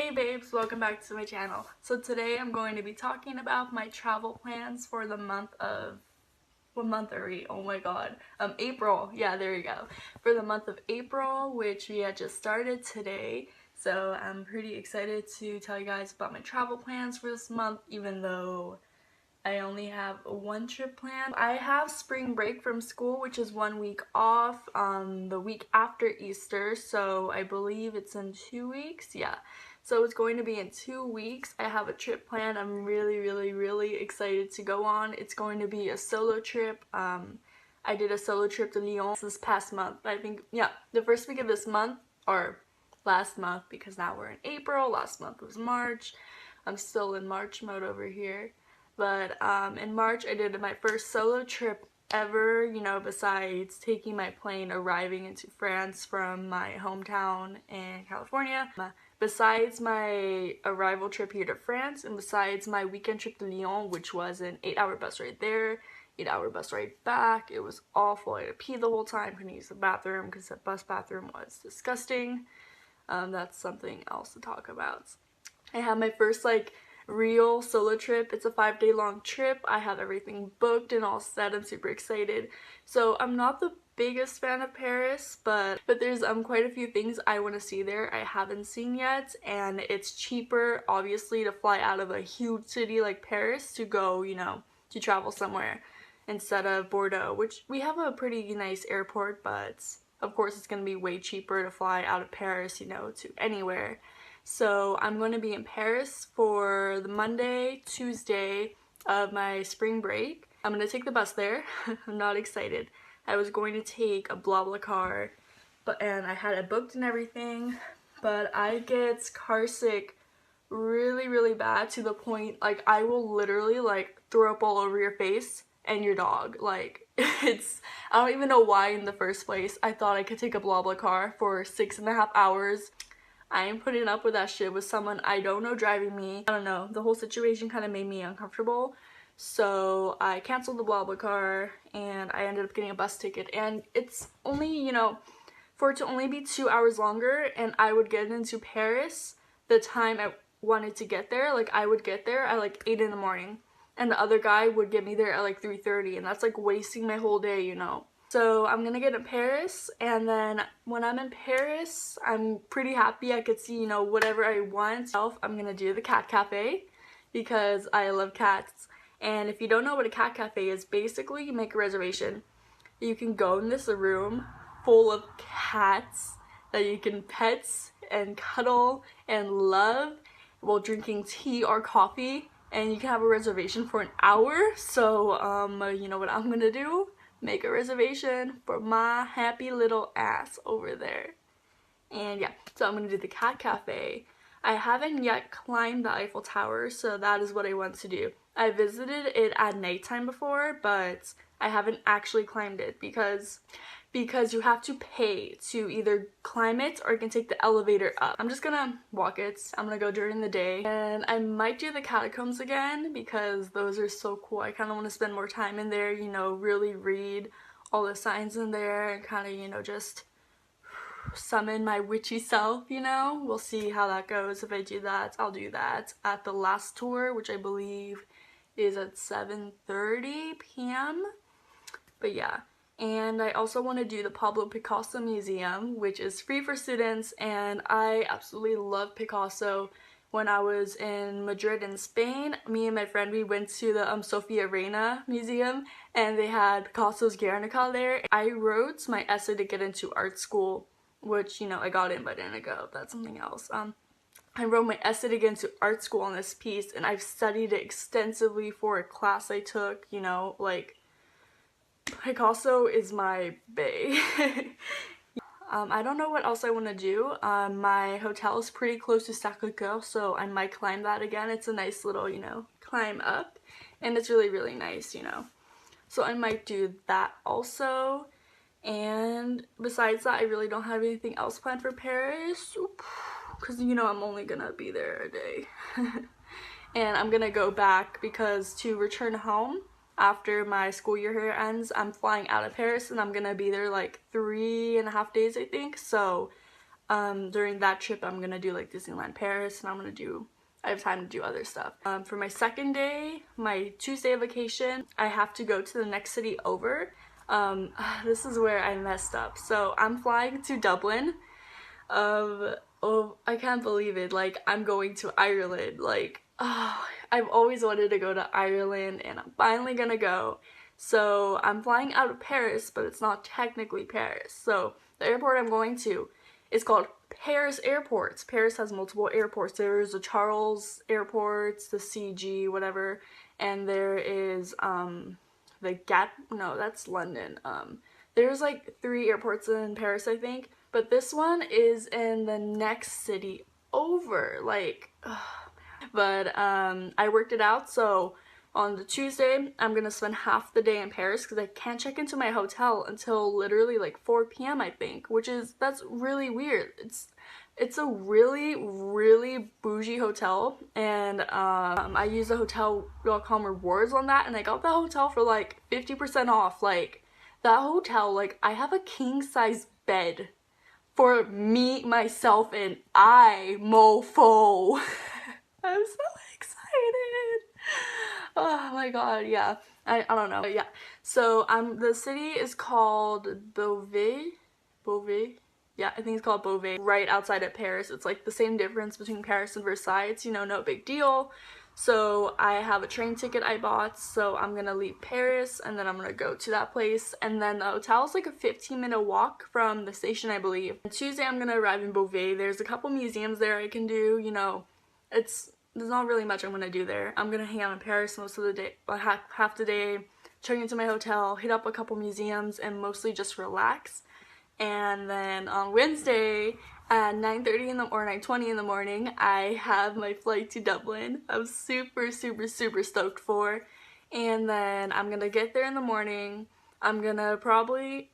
Hey babes, welcome back to my channel. So today I'm going to be talking about my travel plans for the month of, what month are we? Oh my god. April. Yeah, there you go. For the month of April, which we had just started today. So I'm pretty excited to tell you guys about my travel plans for this month, even though I only have one trip planned. I have spring break from school, which is 1 week off the week after Easter, so I believe it's in 2 weeks. Yeah, so it's going to be in 2 weeks. I have a trip planned. I'm really excited to go on. It's going to be a solo trip. I did a solo trip to Lyon this past month. I think, yeah, the first week of this month, or last month, because now we're in April. Last month was March. I'm still in March mode over here. But in March I did my first solo trip ever, you know, besides taking my plane arriving into France from my hometown in California. Besides my arrival trip here to France and besides my weekend trip to Lyon, which was an 8-hour bus ride there, 8-hour bus ride back. It was awful. I had to pee the whole time, couldn't use the bathroom because the bus bathroom was disgusting. That's something else to talk about. I had my first real solo trip. It's a 5-day long trip. I have everything booked and all set. I'm super excited. So I'm not the biggest fan of Paris, but there's quite a few things I want to see there I haven't seen yet, and it's cheaper obviously to fly out of a huge city like Paris to go, you know, to travel somewhere instead of Bordeaux, which we have a pretty nice airport, but of course it's going to be way cheaper to fly out of Paris, you know, to anywhere. So I'm going to be in Paris for the Monday, Tuesday of my spring break. I'm going to take the bus there. I'm not excited. I was going to take a BlaBlaCar, and I had it booked and everything, but I get car sick really bad to the point I will literally throw up all over your face and your dog. I don't even know why in the first place I thought I could take a BlaBlaCar for 6.5 hours. I ain't putting up with that shit with someone I don't know driving me. I don't know, the whole situation kind of made me uncomfortable. So I canceled the BlaBlaCar and I ended up getting a bus ticket. And it's only, you know, for it to only be 2 hours longer, and I would get into Paris the time I wanted to get there. I would get there at 8 in the morning. And the other guy would get me there at 3:30, and that's wasting my whole day, you know. So I'm gonna get in Paris, and then when I'm in Paris, I'm pretty happy I could see, you know, whatever I want. I'm gonna do the cat cafe because I love cats. And if you don't know what a cat cafe is, basically you make a reservation. You can go in this room full of cats that you can pet and cuddle and love while drinking tea or coffee, and you can have a reservation for an hour. So you know what I'm gonna do? Make a reservation for my happy little ass over there. And yeah, so I'm gonna do the cat cafe. I haven't yet climbed the Eiffel Tower, so that is what I want to do. I visited it at nighttime before, but I haven't actually climbed it because you have to pay to either climb it or you can take the elevator up. I'm just gonna walk it. I'm gonna go during the day, and I might do the catacombs again because those are so cool. I kind of want to spend more time in there, you know, really read all the signs in there and kind of, you know, just summon my witchy self, you know. We'll see how that goes. If I do that, I'll do that at the last tour, which I believe is at 7:30 p.m. But yeah. And I also want to do the Pablo Picasso Museum, which is free for students, and I absolutely love Picasso. When I was in Madrid in Spain, me and my friend, we went to the Sofia Reina Museum, and they had Picasso's Guernica there. I wrote my essay to get into art school, which, you know, I got in but didn't go. That's something else. I wrote my essay to get into art school on this piece, and I've studied it extensively for a class I took, you know, Picasso is my bae. I don't know what else I want to do. My hotel is pretty close to Sacré-Cœur, so I might climb that again. It's a nice little, you know, climb up, and it's really nice, you know. So I might do that also. And besides that, I really don't have anything else planned for Paris because, you know, I'm only gonna be there a day. And I'm gonna go back because to return home after my school year here ends, I'm flying out of Paris and I'm gonna be there 3.5 days, I think. So during that trip I'm gonna do like Disneyland Paris, and I have time to do other stuff. For my second day, my Tuesday vacation, I have to go to the next city over. This is where I messed up. So I'm flying to Dublin. Oh, I can't believe it. Like, I'm going to Ireland. Like, oh, I've always wanted to go to Ireland, and I'm finally gonna go. So I'm flying out of Paris, but it's not technically Paris. So the airport I'm going to is called Paris Airports. Paris has multiple airports. There's the Charles Airports, the CG, whatever, and there is the no, that's London. There's like 3 airports in Paris, I think, but this one is in the next city over. Like, ugh. But I worked it out, so on the Tuesday, I'm gonna spend half the day in Paris because I can't check into my hotel until literally like 4 p.m. I think, that's really weird. It's a really, really bougie hotel, and I used the hotel.com rewards on that, and I got the hotel for like 50% off. Like, that hotel, like, I have a king-size bed for me, myself, and I, mofo. I'm so excited. Oh my god, yeah. I don't know. Yeah. So the city is called Beauvais. Beauvais? Yeah, I think it's called Beauvais. Right outside of Paris. It's like the same difference between Paris and Versailles. It's, you know, no big deal. So I have a train ticket I bought, so I'm gonna leave Paris and then I'm gonna go to that place, and then the hotel is like a 15-minute walk from the station, I believe. And Tuesday I'm gonna arrive in Beauvais. There's a couple museums there I can do, you know. There's not really much I'm gonna do there. I'm gonna hang out in Paris most of the day, half the day, check into my hotel, hit up a couple museums, and mostly just relax. And then on Wednesday at 9:30 or 9:20 in the morning, I have my flight to Dublin. I'm super, super, super stoked for. And then I'm gonna get there in the morning. I'm gonna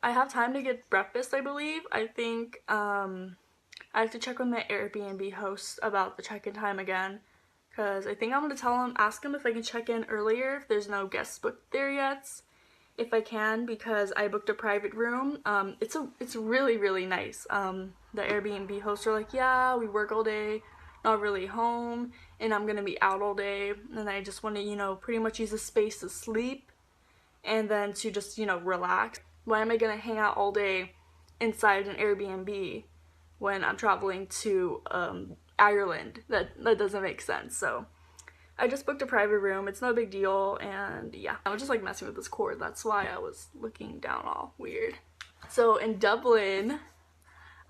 I have time to get breakfast, I believe. I think, I have to check with my Airbnb host about the check-in time again. Because I think I'm going to ask him if I can check in earlier if there's no guests booked there yet. If I can, because I booked a private room. It's really, really nice. The Airbnb hosts are like, yeah, we work all day, not really home, and I'm going to be out all day. And I just want to, you know, pretty much use the space to sleep and then to just, you know, relax. Why am I going to hang out all day inside an Airbnb when I'm traveling to Ireland? That doesn't make sense. So I just booked a private room. It's no big deal, and yeah, I was just like messing with this cord. That's why I was looking down all weird. So in Dublin,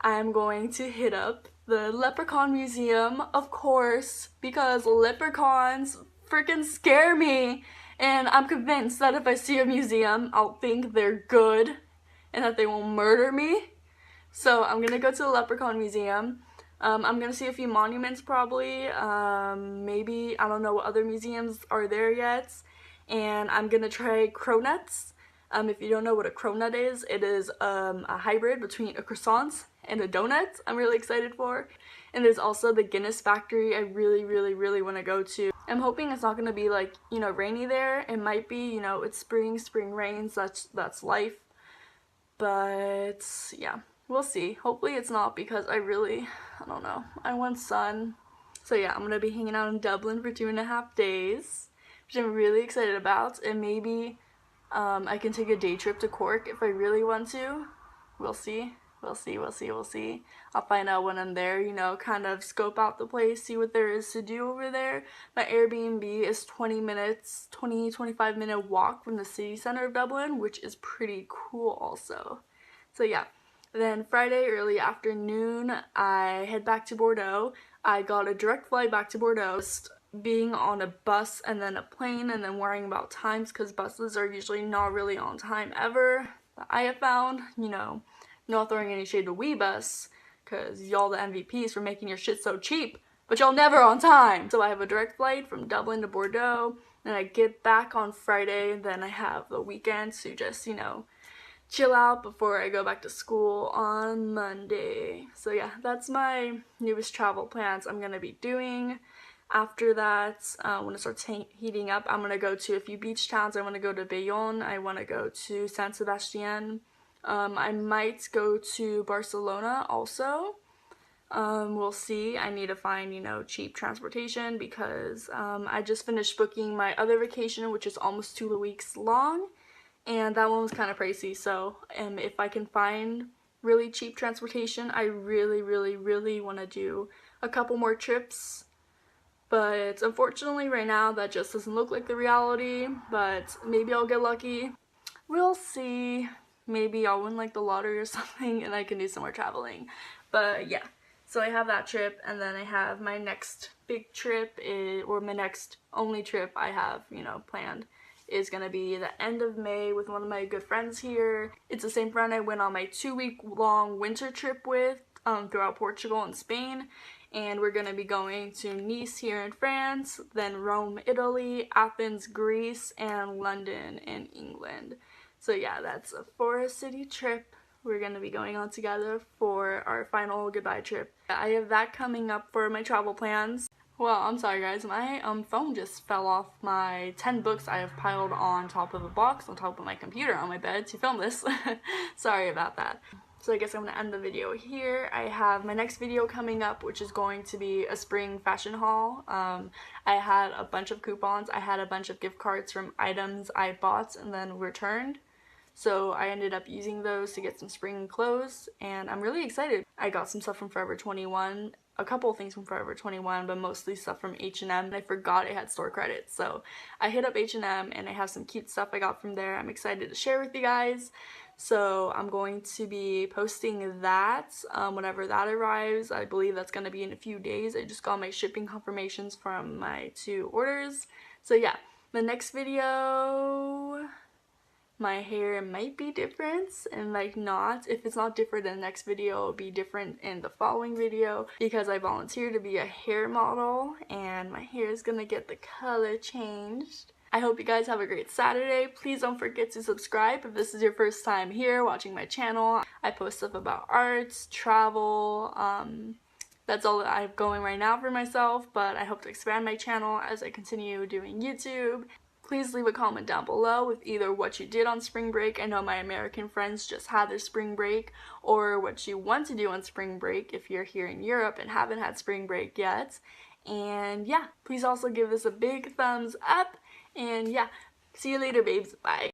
I'm going to hit up the Leprechaun Museum, of course, because leprechauns freaking scare me, and I'm convinced that if I see a museum, I'll think they're good and that they won't murder me. So I'm gonna go to the Leprechaun Museum. I'm gonna see a few monuments probably, maybe, I don't know what other museums are there yet, and I'm gonna try cronuts. If you don't know what a cronut is, it is a hybrid between a croissant and a donut. I'm really excited for. And there's also the Guinness factory I really, really, really want to go to. I'm hoping it's not gonna be like, you know, rainy there. It might be, you know, it's spring rains, that's life. But yeah, we'll see. Hopefully it's not, because I don't know, I want sun. So yeah, I'm gonna be hanging out in Dublin for 2.5 days, which I'm really excited about, and maybe I can take a day trip to Cork if I really want to. We'll see. We'll see. I'll find out when I'm there, you know, kind of scope out the place, see what there is to do over there. My Airbnb is 25 minute walk from the city center of Dublin, which is pretty cool also. So yeah. Then Friday early afternoon, I head back to Bordeaux. I got a direct flight back to Bordeaux. Just being on a bus and then a plane and then worrying about times, because buses are usually not really on time ever. But I have found, you know, not throwing any shade to WeBus, because y'all the MVPs for making your shit so cheap, but y'all never on time. So I have a direct flight from Dublin to Bordeaux, and I get back on Friday, and then I have the weekend to just, you know, chill out before I go back to school on Monday. So yeah, that's my newest travel plans I'm gonna be doing. After that, when it starts heating up, I'm gonna go to a few beach towns. I want to go to Bayonne. I want to go to San Sebastian. I might go to Barcelona also. We'll see. I need to find, you know, cheap transportation because I just finished booking my other vacation, which is almost 2 weeks long, and that one was kind of pricey. So if I can find really cheap transportation, I really want to do a couple more trips. But unfortunately right now that just doesn't look like the reality, but maybe I'll get lucky. We'll see. Maybe I'll win like the lottery or something and I can do some more traveling. But yeah, so I have that trip, and then I have my next big trip or my next only trip I have, you know, planned is gonna be the end of May with one of my good friends here. It's the same friend I went on my 2-week long winter trip with throughout Portugal and Spain. And we're gonna be going to Nice here in France, then Rome, Italy, Athens, Greece, and London in England. So yeah, that's a 4-city trip we're gonna be going on together for our final goodbye trip. I have that coming up for my travel plans. Well, I'm sorry guys, my phone just fell off my 10 books I have piled on top of a box on top of my computer on my bed to film this. Sorry about that. So I guess I'm going to end the video here. I have my next video coming up, which is going to be a spring fashion haul. I had a bunch of coupons. I had a bunch of gift cards from items I bought and then returned. So I ended up using those to get some spring clothes, and I'm really excited. I got some stuff from Forever 21, a couple of things from Forever 21, but mostly stuff from H&M, and I forgot I had store credit. So I hit up H&M and I have some cute stuff I got from there. I'm excited to share with you guys. So I'm going to be posting that whenever that arrives. I believe that's going to be in a few days. I just got my shipping confirmations from my 2 orders. So yeah, the next video, my hair might be different and like not. If it's not different in the next video, it'll be different in the following video because I volunteered to be a hair model and my hair is gonna get the color changed. I hope you guys have a great Saturday. Please don't forget to subscribe if this is your first time here watching my channel. I post stuff about arts, travel, that's all that I have going right now for myself, but I hope to expand my channel as I continue doing YouTube. Please leave a comment down below with either what you did on spring break. I know my American friends just had their spring break, or what you want to do on spring break if you're here in Europe and haven't had spring break yet. And yeah, please also give this a big thumbs up. And yeah, see you later, babes. Bye.